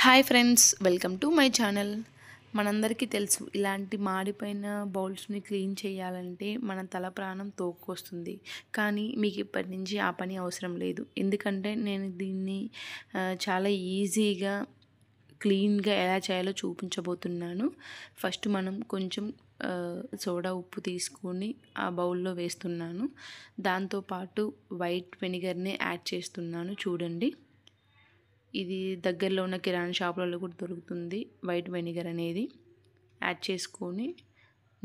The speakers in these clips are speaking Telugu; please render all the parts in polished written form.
Hi friends, welcome to my channel. మనందరికీ తెలుసు, ఇలాంటి మాడిపోయిన బౌల్స్ని క్లీన్ చేయాలంటే మన తల ప్రాణం తోక్కొస్తుంది. కానీ మీకు ఇప్పటి నుంచి ఆ పని అవసరం లేదు. ఎందుకంటే నేను దీన్ని చాలా ఈజీగా క్లీన్గా ఎలా చేయాలో చూపించబోతున్నాను. ఫస్ట్ మనం కొంచెం సోడా ఉప్పు తీసుకొని ఆ బౌల్లో వేస్తున్నాను. దాంతోపాటు వైట్ వెనిగర్ని యాడ్ చేస్తున్నాను. చూడండి, ఇది దగ్గరలో ఉన్న కిరాణా షాపులలో కూడా దొరుకుతుంది. వైట్ వెనిగర్ అనేది యాడ్ చేసుకొని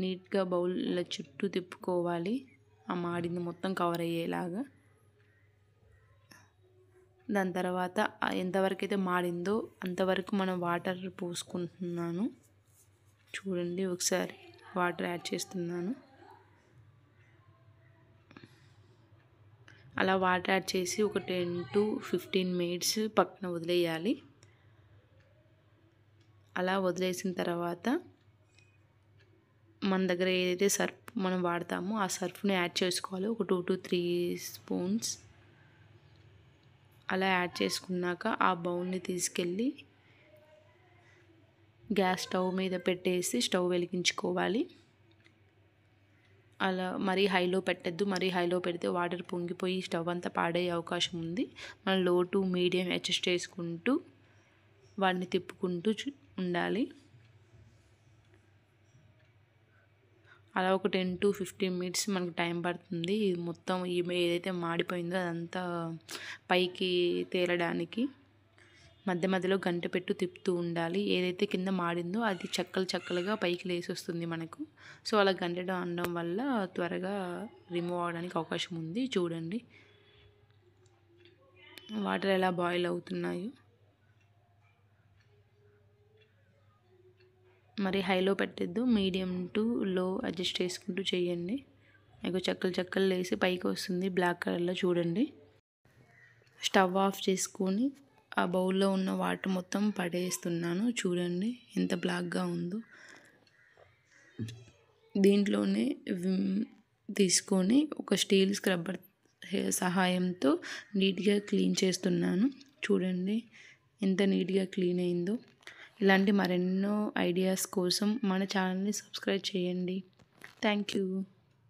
నీట్గా బౌల్ చుట్టూ తిప్పుకోవాలి, ఆ మాడింది మొత్తం కవర్ అయ్యేలాగా. దాని తర్వాత ఎంతవరకు అయితే మాడిందో అంతవరకు మనం వాటర్ పోసుకుంటున్నాను. చూడండి, ఒకసారి వాటర్ యాడ్ చేస్తున్నాను. అలా వాటర్ యాడ్ చేసి ఒక 10 to 15 మినిట్స్ పక్కన వదిలేయాలి. అలా వదిలేసిన తర్వాత మన దగ్గర ఏదైతే సర్ఫ్ మనం వాడతామో ఆ సర్ఫ్ని యాడ్ చేసుకోవాలి, ఒక 2 to 3 స్పూన్స్. అలా యాడ్ చేసుకున్నాక ఆ బౌల్ని తీసుకెళ్ళి గ్యాస్ స్టవ్ మీద పెట్టేసి స్టవ్ వెలిగించుకోవాలి. అలా మరీ హైలో పెట్టద్దు, మరీ హైలో పెడితే వాటర్ పొంగిపోయి స్టవ్ అంతా పాడయ్యే అవకాశం ఉంది. మనం లో టు మీడియం అడ్జస్ట్ చేసుకుంటూ వాటిని తిప్పుకుంటూ ఉండాలి. అలా ఒక 10 to 15 మినిట్స్ మనకు టైం పడుతుంది. మొత్తం ఏదైతే మాడిపోయిందో అదంతా పైకి తేలడానికి. మధ్య మధ్యలో గంట పెట్టు తిప్పుతూ ఉండాలి. ఏదైతే కింద మాడిందో అది చక్కలుగా పైకి లేసి వస్తుంది మనకు. సో అలా గంటడం అనడం వల్ల త్వరగా రిమూవ్ అవడానికి అవకాశం ఉంది. చూడండి, వాటర్ ఎలా బాయిల్ అవుతున్నాయో. మరి హైలో పెట్టద్దు, మీడియం టు లో అడ్జస్ట్ చేసుకుంటూ చేయండి. మీకు చెక్కలు లేసి పైకి వస్తుంది బ్లాక్ కలర్లో. చూడండి, స్టవ్ ఆఫ్ చేసుకొని ఆ బౌల్లో ఉన్న వాటర్ మొత్తం పడేస్తున్నాను. చూడండి ఎంత బ్లాక్గా ఉందో. దీంట్లోనే తీసుకొని ఒక స్టీల్ స్క్రబ్బర్ సహాయంతో నీట్గా క్లీన్ చేస్తున్నాను. చూడండి ఎంత నీట్గా క్లీన్ అయిందో. ఇలాంటి మరెన్నో ఐడియాస్ కోసం మన ఛానల్ని సబ్స్క్రైబ్ చేయండి. Thank you.